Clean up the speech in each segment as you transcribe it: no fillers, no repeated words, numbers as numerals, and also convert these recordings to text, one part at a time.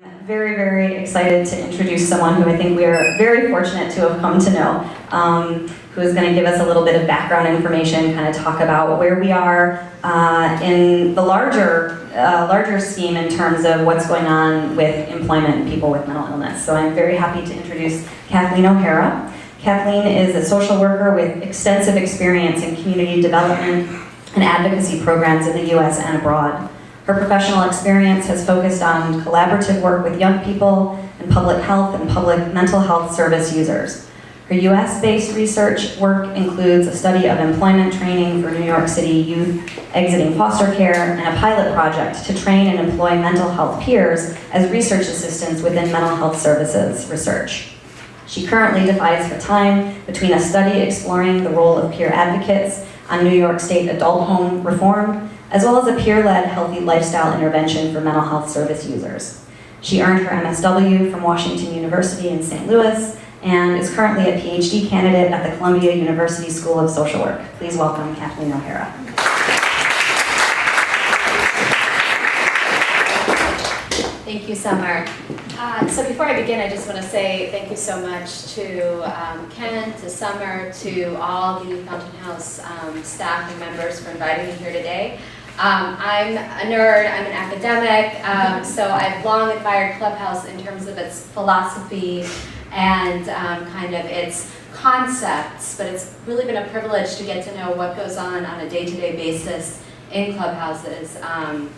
Very, very excited to introduce someone who I think we are very fortunate to have come to know, who is going to give us a little bit of background information, kind of talk about where we are in the larger scheme in terms of what's going on with employment and people with mental illness. So I'm very happy to introduce Kathleen O'Hara. Kathleen is a social worker with extensive experience in community development and advocacy programs in the US and abroad. Her professional experience has focused on collaborative work with young people and public health and public mental health service users. Her US-based research work includes a study of employment training for New York City youth exiting foster care and a pilot project to train and employ mental health peers as research assistants within mental health services research. She currently divides her time between a study exploring the role of peer advocates on New York State adult home reform, as well as a peer-led healthy lifestyle intervention for mental health service users. She earned her MSW from Washington University in St. Louis and is currently a Ph.D. candidate at the Columbia University School of Social Work. Please welcome Kathleen O'Hara. Thank you, Summer. So before I begin, I just want to say thank you so much to Ken, to Summer, to all the Fountain House staff and members for inviting me here today. I'm a nerd, I'm an academic, so I've long admired Clubhouse in terms of its philosophy and kind of its concepts, but it's really been a privilege to get to know what goes on a day-to-day basis in clubhouses. And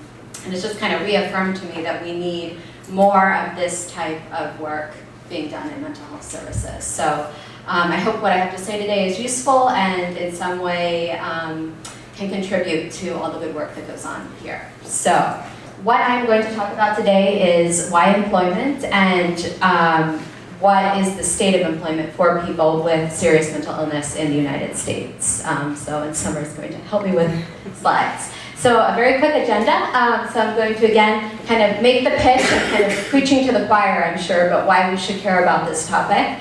it's just kind of reaffirmed to me that we need more of this type of work being done in mental health services. So I hope what I have to say today is useful and in some way can contribute to all the good work that goes on here. So what I'm going to talk about today is why employment and what is the state of employment for people with serious mental illness in the United States. And Summer is going to help me with slides. So a very quick agenda. So I'm going to again kind of make the pitch and kind of preaching to the choir, I'm sure, but why we should care about this topic.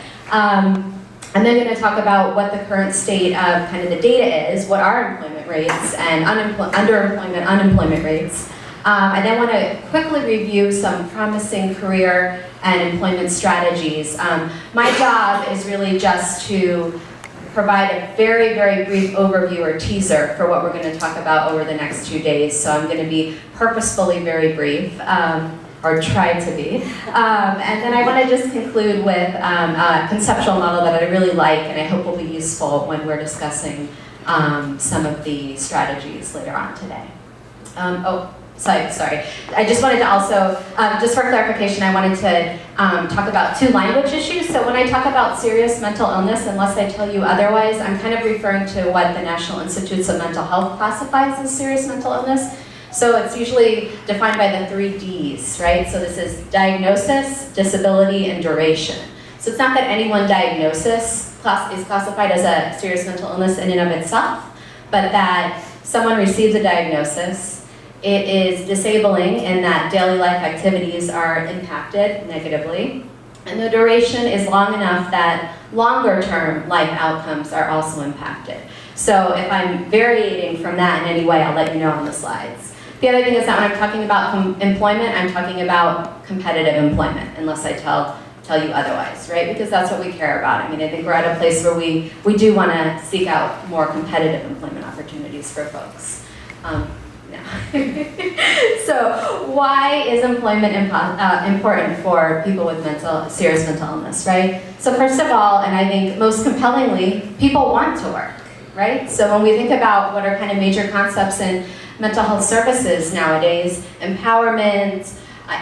I'm then going to talk about what the current state of kind of the data is, what are employment rates and underemployment, unemployment rates. I then want to quickly review some promising career and employment strategies. My job is really just to provide a very, very brief overview or teaser for what we're going to talk about over the next 2 days. So I'm going to be purposefully very brief, or try to be. And then I want to just conclude with a conceptual model that I really like and I hope will be useful when we're discussing some of the strategies later on today. Sorry. I just wanted to also, just for clarification, I wanted to talk about 2 language issues. So when I talk about serious mental illness, unless I tell you otherwise, I'm kind of referring to what the National Institutes of Mental Health classifies as serious mental illness. So it's usually defined by the 3 Ds, right? So this is diagnosis, disability, and duration. So it's not that any one diagnosis is classified as a serious mental illness in and of itself, but that someone receives a diagnosis, it is disabling in that daily life activities are impacted negatively, and the duration is long enough that longer-term life outcomes are also impacted. So if I'm variating from that in any way, I'll let you know on the slides. The other thing is that when I'm talking about employment, I'm talking about competitive employment, unless I tell you otherwise, right? Because that's what we care about. I mean, I think we're at a place where we do want to seek out more competitive employment opportunities for folks. So why is employment important for people with serious mental illness, right? So first of all, and I think most compellingly, people want to work, right? So when we think about what are kind of major concepts in mental health services nowadays, empowerment,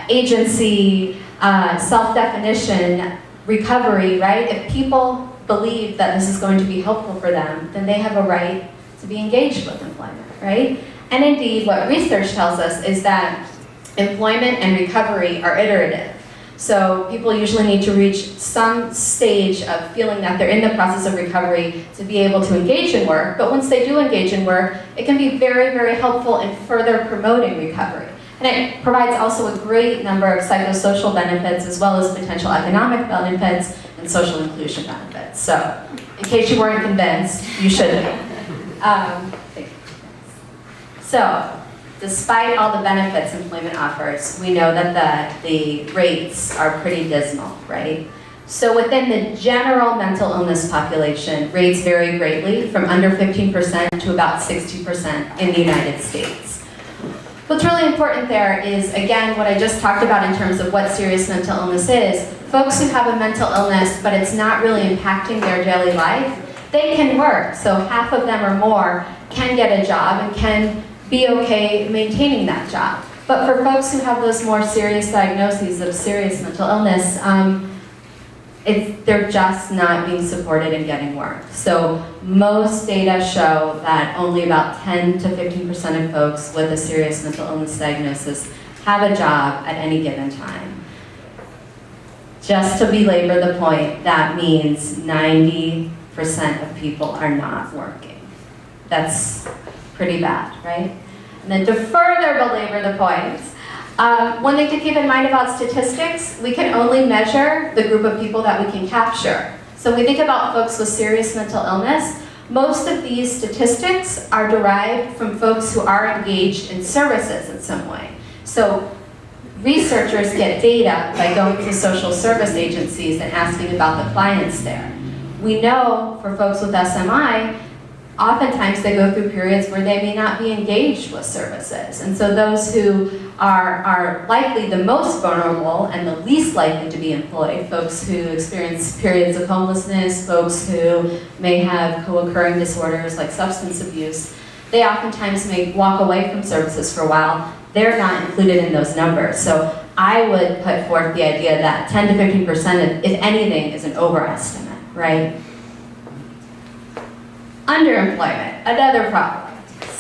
agency, self-definition, recovery, right? If people believe that this is going to be helpful for them, then they have a right to be engaged with employment, right? And indeed, what research tells us is that employment and recovery are iterative. So people usually need to reach some stage of feeling that they're in the process of recovery to be able to engage in work. But once they do engage in work, it can be very, very helpful in further promoting recovery. And it provides also a great number of psychosocial benefits as well as potential economic benefits and social inclusion benefits. So in case you weren't convinced, you should be. So despite all the benefits employment offers, we know that the rates are pretty dismal, right? So within the general mental illness population, rates vary greatly from under 15% to about 60% in the United States. What's really important there is, again, what I just talked about in terms of what serious mental illness is. Folks who have a mental illness, but it's not really impacting their daily life, they can work. So half of them or more can get a job and can be okay maintaining that job. But for folks who have those more serious diagnoses of serious mental illness, they're just not being supported in getting work. So most data show that only about 10 to 15% of folks with a serious mental illness diagnosis have a job at any given time. Just to belabor the point, that means 90% of people are not working. That's pretty bad, right? And then to further belabor the point, one thing to keep in mind about statistics, we can only measure the group of people that we can capture. So when we think about folks with serious mental illness, most of these statistics are derived from folks who are engaged in services in some way. So researchers get data by going to social service agencies and asking about the clients there. We know for folks with SMI, oftentimes they go through periods where they may not be engaged with services. And so those who are likely the most vulnerable and the least likely to be employed, folks who experience periods of homelessness, folks who may have co-occurring disorders like substance abuse, they oftentimes may walk away from services for a while. They're not included in those numbers. So I would put forth the idea that 10 to 15%, if anything, is an overestimate, right? Underemployment, another problem.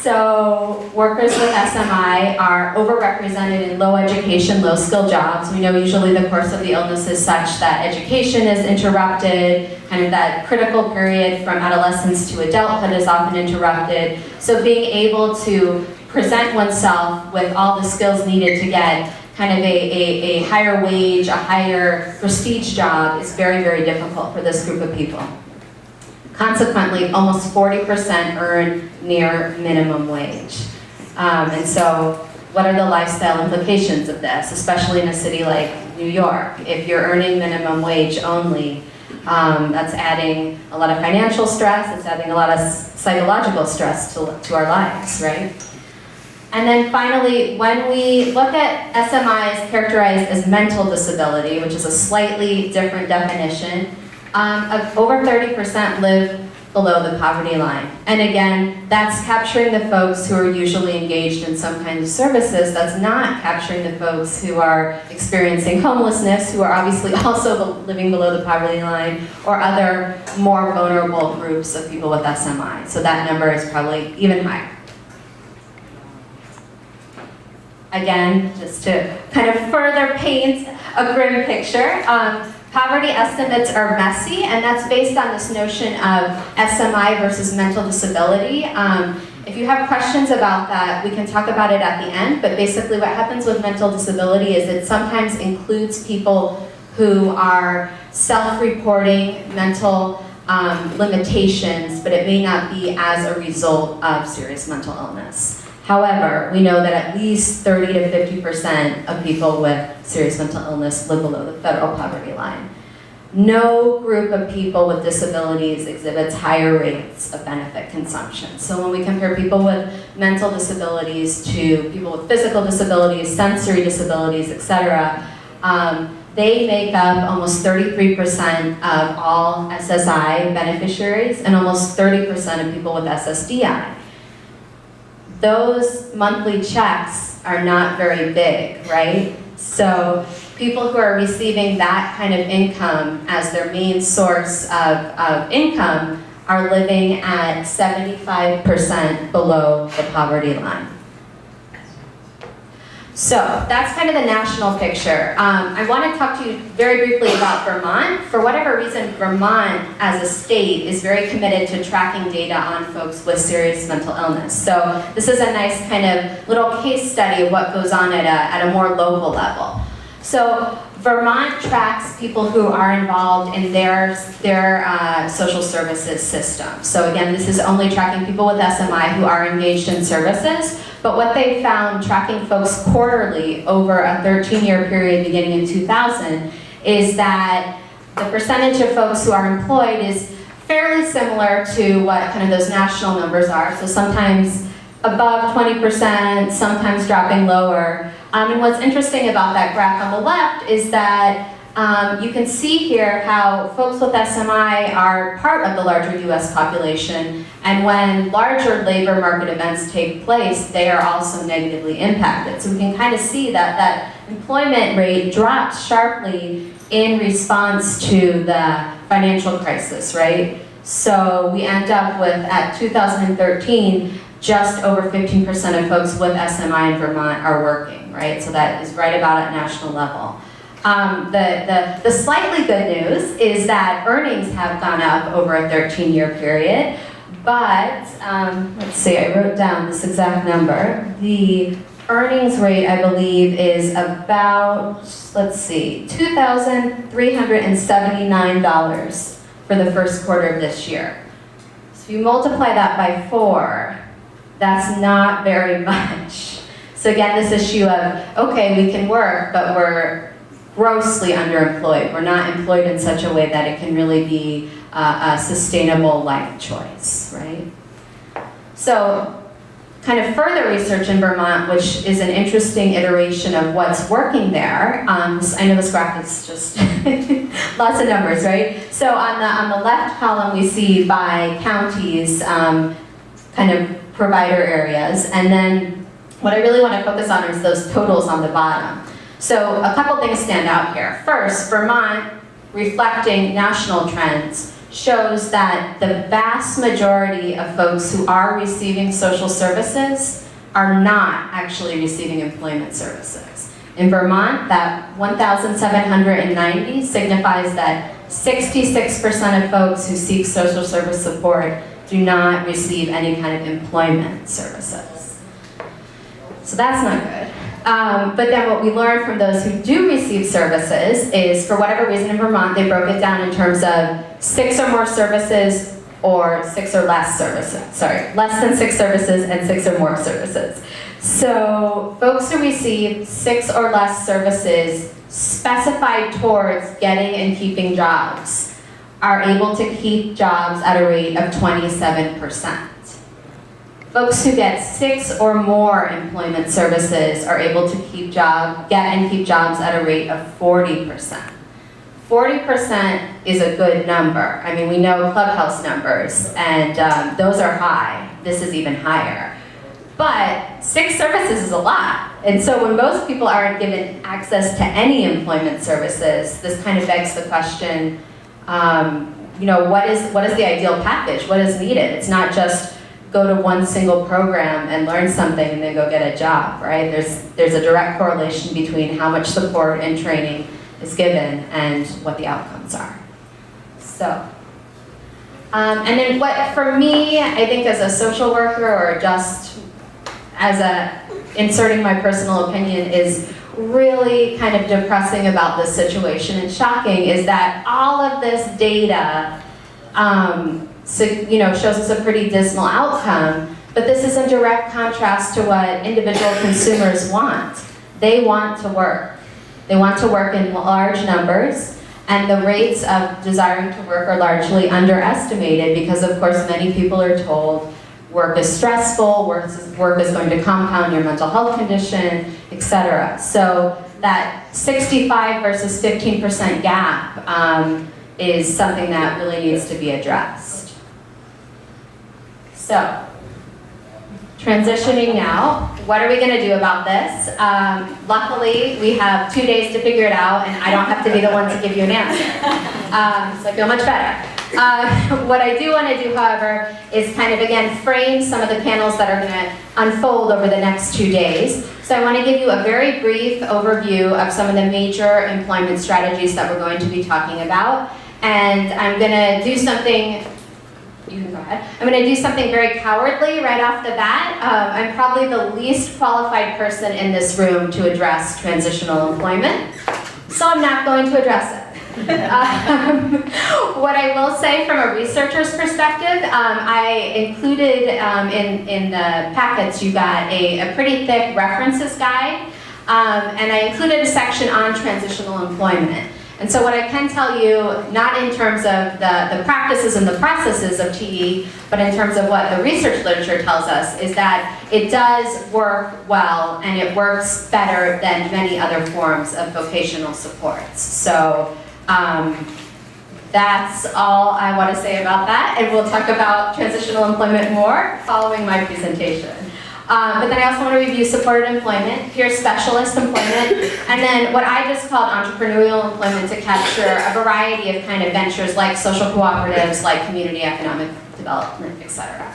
So workers with SMI are overrepresented in low education, low skill jobs. We know usually the course of the illness is such that education is interrupted, kind of that critical period from adolescence to adulthood is often interrupted. So being able to present oneself with all the skills needed to get kind of a higher wage, a higher prestige job is very, very difficult for this group of people. Consequently, almost 40% earn near minimum wage. And so what are the lifestyle implications of this, especially in a city like New York? If you're earning minimum wage only, that's adding a lot of financial stress, it's adding a lot of psychological stress to our lives, right? And then finally, when we look at SMIs characterized as mental disability, which is a slightly different definition, over 30% live below the poverty line. And again, that's capturing the folks who are usually engaged in some kind of services. That's not capturing the folks who are experiencing homelessness, who are obviously also living below the poverty line, or other more vulnerable groups of people with SMI. So that number is probably even higher. Again, just to kind of further paint a grim picture, poverty estimates are messy, and that's based on this notion of SMI versus mental disability. If you have questions about that, we can talk about it at the end, but basically what happens with mental disability is it sometimes includes people who are self-reporting mental limitations, but it may not be as a result of serious mental illness. However, we know that at least 30 to 50% of people with serious mental illness live below the federal poverty line. No group of people with disabilities exhibits higher rates of benefit consumption. So when we compare people with mental disabilities to people with physical disabilities, sensory disabilities, etc., they make up almost 33% of all SSI beneficiaries and almost 30% of people with SSDI. Those monthly checks are not very big, right? So people who are receiving that kind of income as their main source of income are living at 75% below the poverty line. So that's kind of the national picture. I want to talk to you very briefly about Vermont. For whatever reason, Vermont as a state is very committed to tracking data on folks with serious mental illness. So this is a nice kind of little case study of what goes on at a more local level. So Vermont tracks people who are involved in their social services system. So again, this is only tracking people with SMI who are engaged in services. But what they found tracking folks quarterly over a 13-year period beginning in 2000 is that the percentage of folks who are employed is fairly similar to what kind of those national numbers are. So sometimes above 20%, sometimes dropping lower. And what's interesting about that graph on the left is that you can see here how folks with SMI are part of the larger US population, and when larger labor market events take place, they are also negatively impacted. So we can kind of see that that employment rate drops sharply in response to the financial crisis, right? So we end up with, at 2013, just over 15% of folks with SMI in Vermont are working, right? So that is right about at national level. The slightly good news is that earnings have gone up over a 13-year period, but let's see, I wrote down this exact number. The earnings rate, I believe, is about, let's see, $2,379 for the first quarter of this year. So if you multiply that by 4, that's not very much. So again, this issue of, okay, we can work, but we're grossly underemployed. We're not employed in such a way that it can really be a sustainable life choice, right? So kind of further research in Vermont, which is an interesting iteration of what's working there. I know this graph is just lots of numbers, right? So on the left column, we see by counties, kind of provider areas, and then what I really want to focus on is those totals on the bottom. So a couple things stand out here. First, Vermont, reflecting national trends, shows that the vast majority of folks who are receiving social services are not actually receiving employment services. In Vermont, that 1,790 signifies that 66% of folks who seek social service support do not receive any kind of employment services. So that's not good. But then what we learned from those who do receive services is, for whatever reason in Vermont, they broke it down in terms of 6 or more services or 6 or less services. Sorry, less than 6 services and 6 or more services. So folks who receive 6 or less services specified towards getting and keeping jobs are able to keep jobs at a rate of 27%. Folks who get 6 or more employment services are able to get and keep jobs at a rate of 40%. 40% is a good number. I mean, we know Clubhouse numbers, and those are high. This is even higher. But 6 services is a lot. And so when most people aren't given access to any employment services, this kind of begs the question, what is the ideal package? What is needed? It's not just go to one single program and learn something and then go get a job, right? There's a direct correlation between how much support and training is given and what the outcomes are. So, and then what, for me, I think as a social worker or just as inserting my personal opinion, is really kind of depressing about this situation and shocking is that all of this data shows us a pretty dismal outcome, but this is in direct contrast to what individual consumers want. They want to work. They want to work in large numbers, and the rates of desiring to work are largely underestimated because, of course, many people are told work is stressful, work is going to compound your mental health condition, etc. So that 65 versus 15% gap is something that really needs to be addressed. So, transitioning now, what are we going to do about this? Luckily, we have 2 days to figure it out, and I don't have to be the one to give you an answer. So I feel much better. What I do want to do, however, is kind of, again, frame some of the panels that are going to unfold over the next 2 days. So I want to give you a very brief overview of some of the major employment strategies that we're going to be talking about. And I'm going to do something, you can go ahead. I'm going to do something very cowardly right off the bat. I'm probably the least qualified person in this room to address transitional employment, so I'm not going to address it. What I will say from a researcher's perspective, I included in the packets, you got a pretty thick references guide, and I included a section on transitional employment. And so what I can tell you, not in terms of the practices and the processes of TE, but in terms of what the research literature tells us, is that it does work well, and it works better than many other forms of vocational supports. So that's all I want to say about that, and we'll talk about transitional employment more following my presentation. But then I also want to review supported employment, peer specialist employment, and then what I just called entrepreneurial employment to capture a variety of kind of ventures like social cooperatives, like community economic development, etc.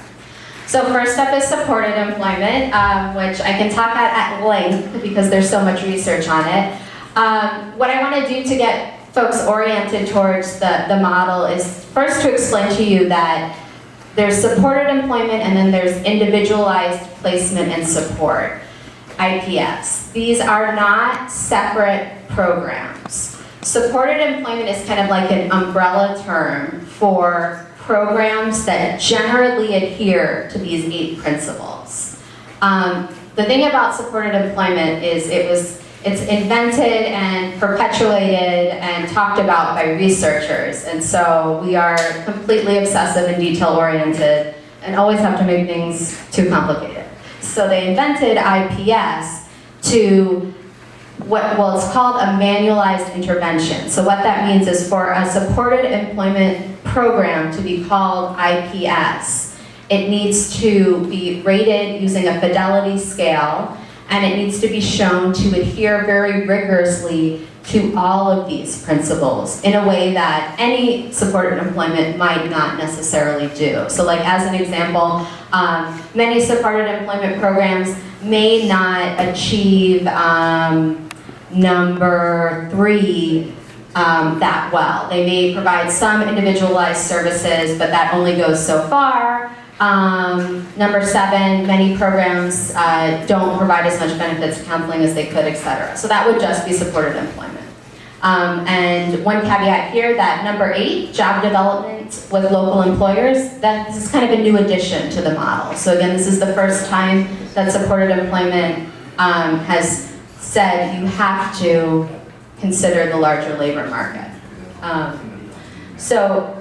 So first up is supported employment, which I can talk at length because there's so much research on it. What I want to do to get folks oriented towards the model is first to explain to you that there's supported employment and then there's individualized placement and support, IPS. These are not separate programs. Supported employment is kind of like an umbrella term for programs that generally adhere to these 8 principles. The thing about supported employment is it's invented and perpetuated and talked about by researchers, and so we are completely obsessive and detail-oriented and always have to make things too complicated. So they invented IPS to it's called a manualized intervention. So what that means is for a supported employment program to be called IPS, it needs to be rated using a fidelity scale, and it needs to be shown to adhere very rigorously to all of these principles in a way that any supported employment might not necessarily do. So like as an example, many supported employment programs may not achieve number 3 that well. They may provide some individualized services, but that only goes so far. Number 7, many programs don't provide as much benefits, counseling as they could, etc. So that would just be supported employment. And one caveat here that number 8, job development with local employers, that this is kind of a new addition to the model. So again, this is the first time that supported employment has said you have to consider the larger labor market. So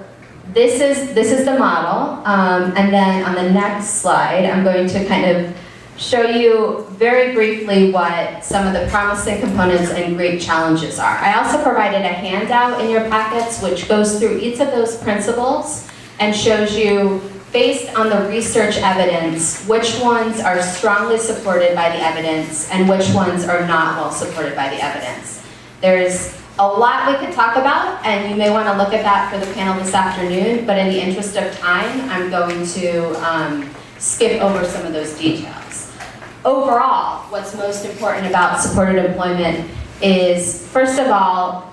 this is the model, and then on the next slide, I'm going to kind of show you very briefly what some of the promising components and great challenges are. I also provided a handout in your packets which goes through each of those principles and shows you, based on the research evidence, which ones are strongly supported by the evidence and which ones are not well supported by the evidence. There's a lot we could talk about, and you may want to look at that for the panel this afternoon, but in the interest of time, I'm going to skip over some of those details. Overall, what's most important about supported employment is, first of all,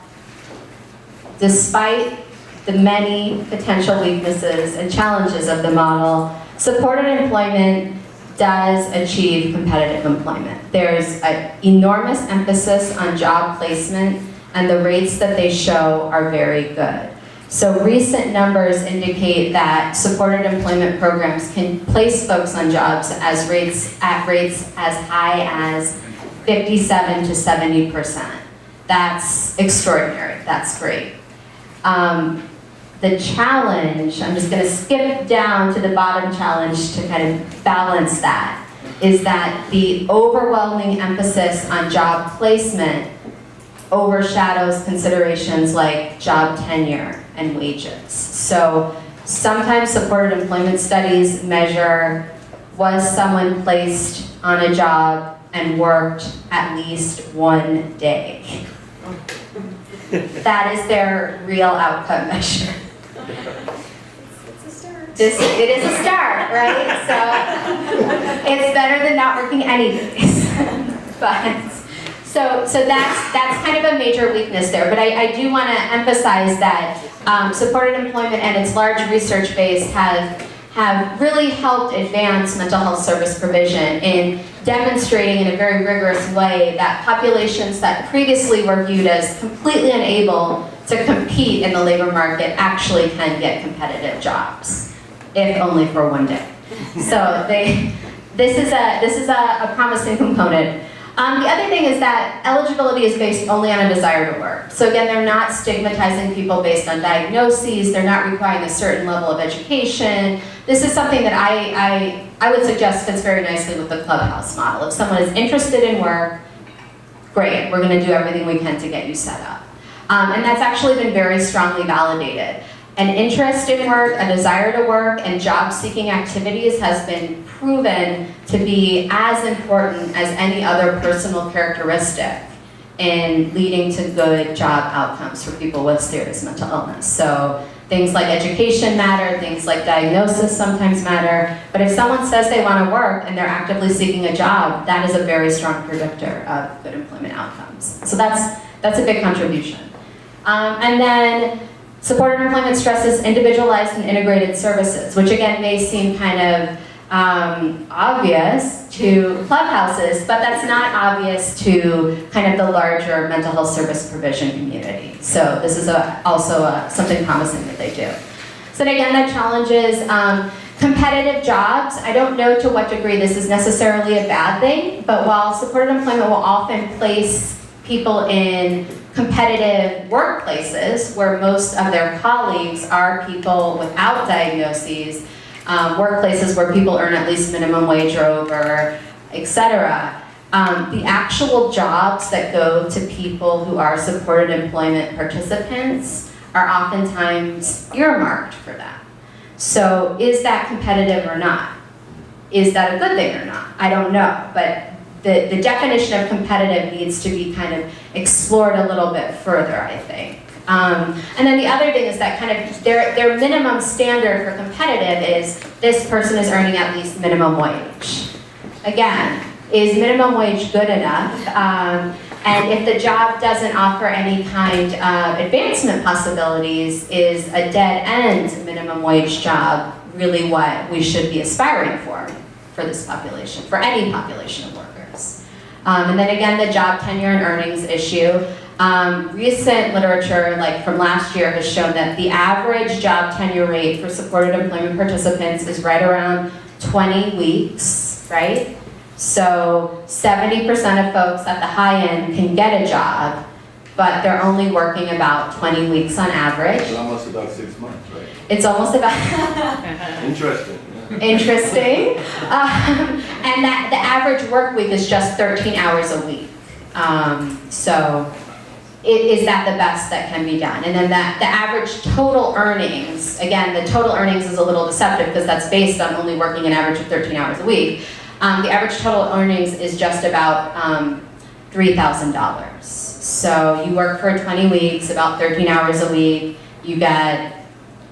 despite the many potential weaknesses and challenges of the model, supported employment does achieve competitive employment. There's an enormous emphasis on job placement, and the rates that they show are very good. So recent numbers indicate that supported employment programs can place folks on jobs at rates as high as 57 to 70%. That's extraordinary, that's great. The challenge, I'm just gonna skip down to the bottom challenge to kind of balance that, is that the overwhelming emphasis on job placement overshadows considerations like job tenure and wages. So sometimes supported employment studies measure, was someone placed on a job and worked at least 1 day? That is their real outcome measure. It's a start. It is a start, right? So it's better than not working any days. But so that's kind of a major weakness there. But I do want to emphasize that supported employment and its large research base have really helped advance mental health service provision in demonstrating in a very rigorous way that populations that previously were viewed as completely unable to compete in the labor market actually can get competitive jobs, if only for one day. So this is a promising component. The other thing is that eligibility is based only on a desire to work. So again, they're not stigmatizing people based on diagnoses, they're not requiring a certain level of education. This is something that I would suggest fits very nicely with the Clubhouse model. If someone is interested in work, great, we're gonna do everything we can to get you set up. And that's actually been very strongly validated. An interest in work, a desire to work, and job-seeking activities has been proven to be as important as any other personal characteristic in leading to good job outcomes for people with serious mental illness. So things like education matter, things like diagnosis sometimes matter, but if someone says they want to work and they're actively seeking a job, that is a very strong predictor of good employment outcomes. So that's a big contribution. And then supported employment stresses individualized and integrated services, which again may seem kind of obvious to clubhouses, but that's not obvious to kind of the larger mental health service provision community. So this is also something promising that they do. So again, that challenges competitive jobs. I don't know to what degree this is necessarily a bad thing, but while supported employment will often place people in competitive workplaces where most of their colleagues are people without diagnoses, workplaces where people earn at least minimum wage or over, etc. The actual jobs that go to people who are supported employment participants are oftentimes earmarked for that. So is that competitive or not? Is that a good thing or not? I don't know, but the definition of competitive needs to be kind of explored a little bit further, I think. And then the other thing is that kind of their minimum standard for competitive is this person is earning at least minimum wage. Again, is minimum wage good enough? And if the job doesn't offer any kind of advancement possibilities, is a dead-end minimum wage job really what we should be aspiring for this population, for any population of workers? And then again, the job tenure and earnings issue. Recent literature, like from last year, has shown that the average job tenure rate for supported employment participants is right around 20 weeks, right? So 70% of folks at the high end can get a job, but they're only working about 20 weeks on average. It's almost about 6 months, right? It's almost about... Interesting. Yeah. Interesting. And that the average work week is just 13 hours a week. So is that the best that can be done? And then the average total earnings, again, the total earnings is a little deceptive because that's based on only working an average of 13 hours a week. The average total earnings is just about $3,000. So you work for 20 weeks, about 13 hours a week, you get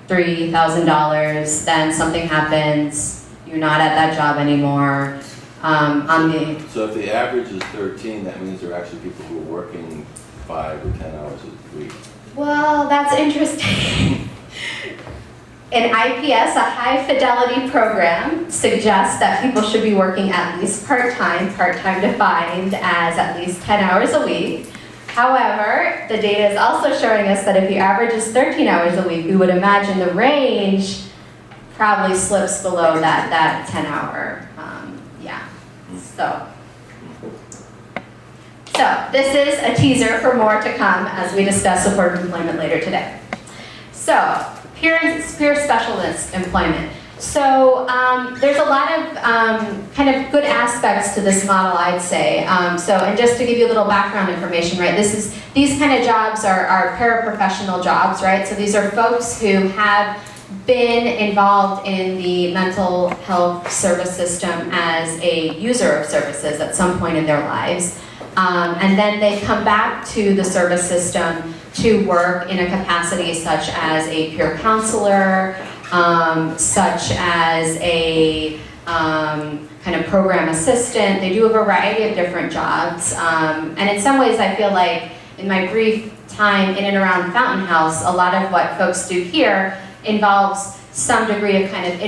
$3,000, then something happens, you're not at that job anymore. So if the average is 13, that means there are actually people who are working 5 or 10 hours a week. Well, that's interesting. In IPS, a high fidelity program suggests that people should be working at least part-time defined as at least 10 hours a week. However, the data is also showing us that if the average is 13 hours a week, we would imagine the range probably slips below that 10-hour, yeah. So this is a teaser for more to come as we discuss supported employment later today. So, peer specialist employment. So there's a lot of kind of good aspects to this model, I'd say. And just to give you a little background information, right? These kind of jobs are paraprofessional jobs, right? So these are folks who have been involved in the mental health service system as a user of services at some point in their lives. And then they come back to the service system to work in a capacity such as a peer counselor, such as a kind of program assistant. They do a variety of different jobs. And in some ways I feel like in my brief time in and around Fountain House, a lot of what folks do here involves some degree of kind of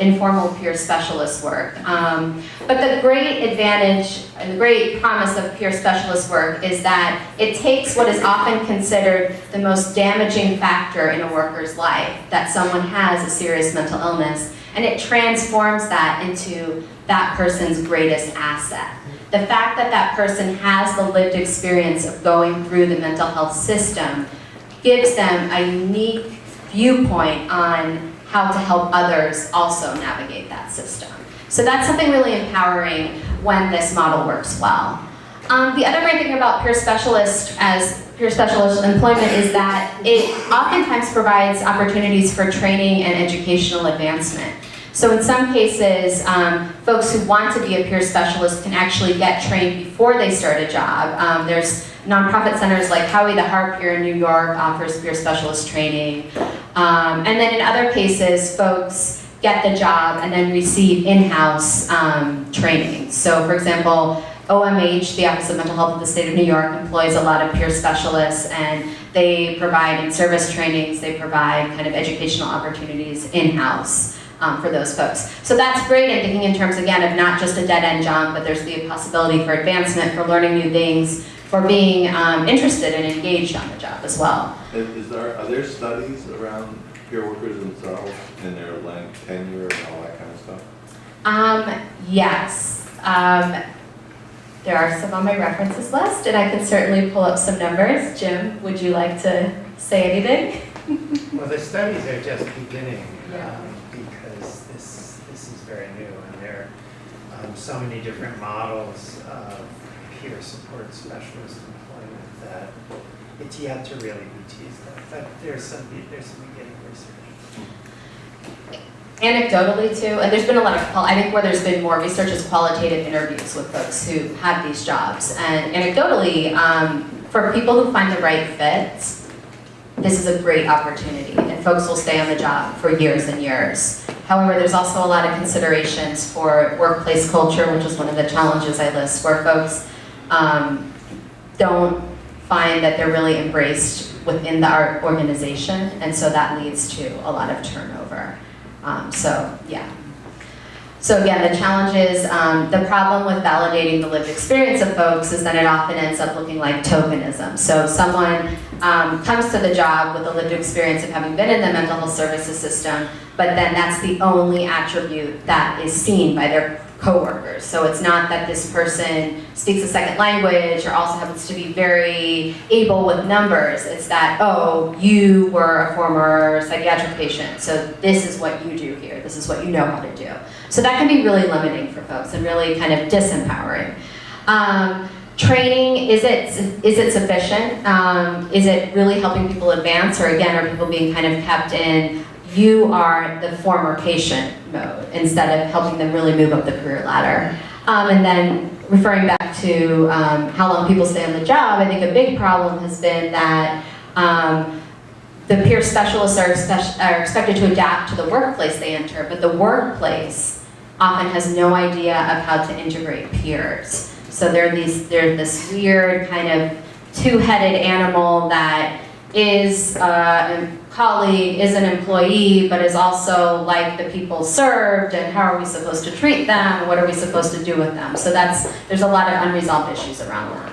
informal peer specialist work. But the great advantage and the great promise of peer specialist work is that it takes what is often considered the most damaging factor in a worker's life, that someone has a serious mental illness, and it transforms that into that person's greatest asset. The fact that that person has the lived experience of going through the mental health system gives them a unique viewpoint on how to help others also navigate that system. So that's something really empowering when this model works well. The other great thing about peer specialist employment is that it oftentimes provides opportunities for training and educational advancement. So in some cases, folks who want to be a peer specialist can actually get trained before they start a job. There's nonprofit centers like Howie the Harp here in New York offers peer specialist training. And then in other cases, folks get the job and then receive in-house training. So for example, OMH, the Office of Mental Health of the State of New York, employs a lot of peer specialists, and they provide in-service trainings, they provide kind of educational opportunities in-house for those folks. So that's great in thinking in terms, again, of not just a dead-end job, but there's the possibility for advancement, for learning new things, for being interested and engaged on the job as well. Are there studies around peer workers themselves and their length, tenure, and all that kind of stuff? Yes. There are some on my references list, and I can certainly pull up some numbers. Jim, would you like to say anything? Well, the studies are just beginning because this is very new, and there are so many different models of peer support specialist employment that it's yet to really be teased out. But there's some beginning research. Anecdotally too, and there's been a lot of, I think where there's been more research is qualitative interviews with folks who have these jobs. And anecdotally, for people who find the right fit, this is a great opportunity, and folks will stay on the job for years and years. However, there's also a lot of considerations for workplace culture, which is one of the challenges I list, where folks don't find that they're really embraced within our organization, and so that leads to a lot of turnover. So again, the challenge is, the problem with validating the lived experience of folks is that it often ends up looking like tokenism. So someone comes to the job with a lived experience of having been in the mental health services system, but then that's the only attribute that is seen by their coworkers. So it's not that this person speaks a second language or also happens to be very able with numbers. It's that, oh, you were a former psychiatric patient, so this is what you do here. This is what you know how to do. So that can be really limiting for folks and really kind of disempowering. Training, is it sufficient? Is it really helping people advance? Or again, are people being kind of kept in, you are the former patient mode, instead of helping them really move up the career ladder? And then referring back to how long people stay on the job, I think a big problem has been that the peer specialists are expected to adapt to the workplace they enter, but the workplace often has no idea of how to integrate peers. So they're this weird kind of two-headed animal that is a colleague, is an employee, but is also like the people served, and how are we supposed to treat them? What are we supposed to do with them? So there's a lot of unresolved issues around that.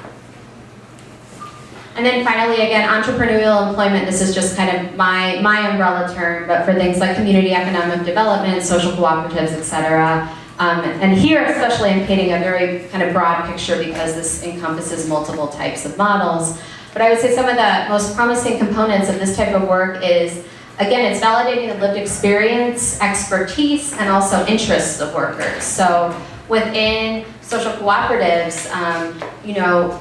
And then finally, again, entrepreneurial employment, this is just kind of my umbrella term, but for things like community economic development, social cooperatives, et cetera. And here especially I'm painting a very kind of broad picture because this encompasses multiple types of models. But I would say some of the most promising components of this type of work is, again, it's validating the lived experience, expertise, and also interests of workers. So within social cooperatives,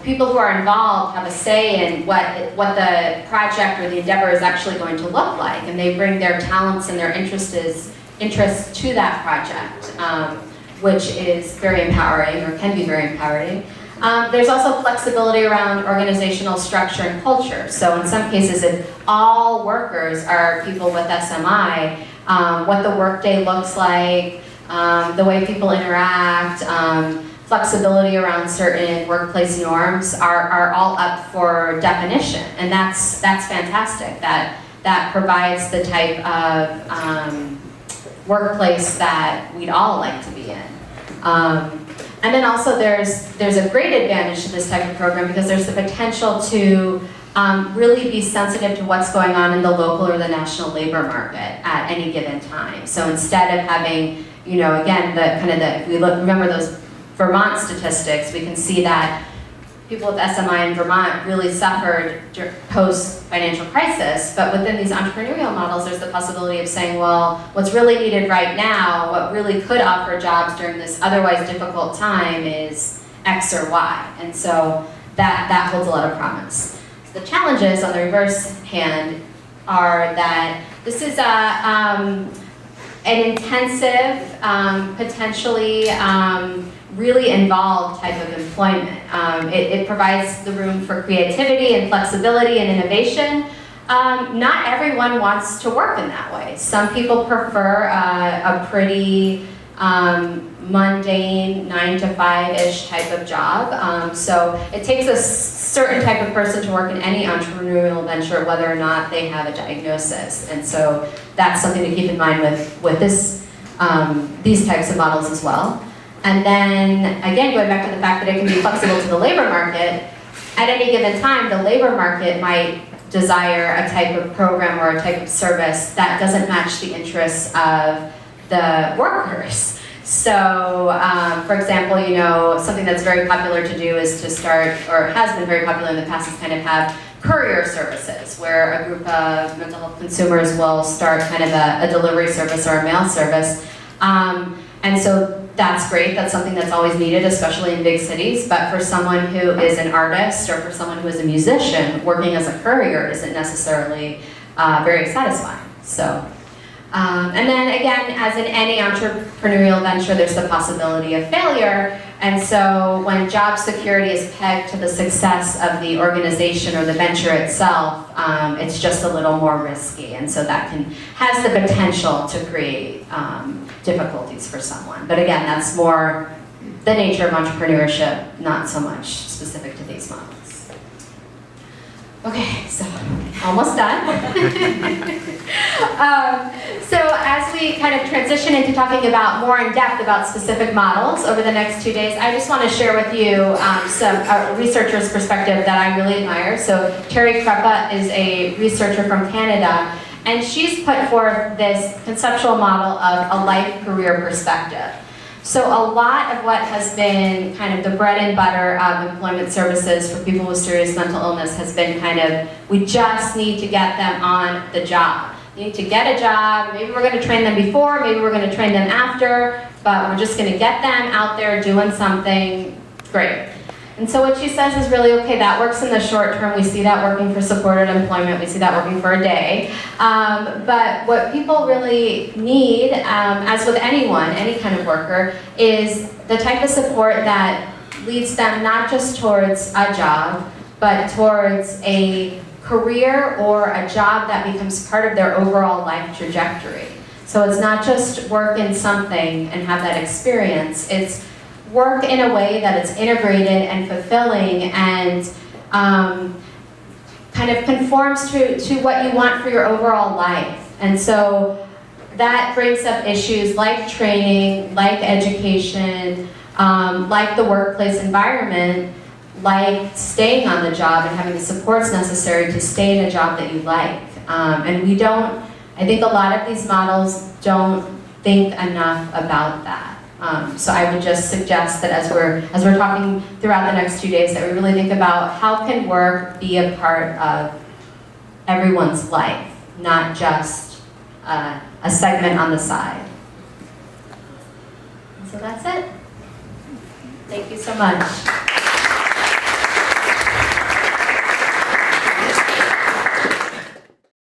people who are involved have a say in what the project or the endeavor is actually going to look like, and they bring their talents and their interests to that project, which is very empowering, or can be very empowering. There's also flexibility around organizational structure and culture. So in some cases, if all workers are people with SMI, what the workday looks like, the way people interact, flexibility around certain workplace norms are all up for definition. And that's fantastic, that that provides the type of workplace that we'd all like to be in. And then also there's a great advantage to this type of program because there's the potential to really be sensitive to what's going on in the local or the national labor market at any given time. So instead of having, again, if we remember those Vermont statistics, we can see that people with SMI in Vermont really suffered post-financial crisis, but within these entrepreneurial models, there's the possibility of saying, well, what's really needed right now, what really could offer jobs during this otherwise difficult time is X or Y. And so that holds a lot of promise. So the challenges on the reverse hand are that this is an intensive, potentially really involved type of employment. It provides the room for creativity and flexibility and innovation. Not everyone wants to work in that way. Some people prefer a pretty mundane 9 to 5-ish type of job. So it takes a certain type of person to work in any entrepreneurial venture, whether or not they have a diagnosis. And so that's something to keep in mind with these types of models as well. And then, again, going back to the fact that it can be flexible to the labor market, at any given time, the labor market might desire a type of program or a type of service that doesn't match the interests of the workers. So, for example, something that's very popular to do is to start, or has been very popular in the past, is kind of have courier services, where a group of mental health consumers will start kind of a delivery service or a mail service. And so that's great, that's something that's always needed, especially in big cities, but for someone who is an artist or for someone who is a musician, working as a courier isn't necessarily very satisfying. So, and then again, as in any entrepreneurial venture, there's the possibility of failure, and so when job security is pegged to the success of the organization or the venture itself, it's just a little more risky, and so that has the potential to create difficulties for someone. But again, that's more the nature of entrepreneurship, not so much specific to these models. Okay, so almost done. So as we kind of transition into talking about more in depth about specific models over the next 2 days, I just want to share with you a researcher's perspective that I really admire. So Terry Kreppa is a researcher from Canada, and she's put forth this conceptual model of a life-career perspective. So a lot of what has been kind of the bread and butter of employment services for people with serious mental illness has been kind of, we just need to get them on the job. You need to get a job, maybe we're going to train them before, maybe we're going to train them after, but we're just going to get them out there doing something great. And so what she says is really, okay, that works in the short term. We see that working for supported employment. We see that working for a day. But what people really need, as with anyone, any kind of worker, is the type of support that leads them not just towards a job, but towards a career or a job that becomes part of their overall life trajectory. So it's not just work in something and have that experience. It's work in a way that it's integrated and fulfilling and kind of conforms to what you want for your overall life. And so that brings up issues like training, like education, like the workplace environment, like staying on the job and having the supports necessary to stay in a job that you like. And I think a lot of these models don't think enough about that. So I would just suggest that as we're talking throughout the next 2 days, that we really think about how can work be a part of everyone's life, not just a segment on the side. So that's it. Thank you so much.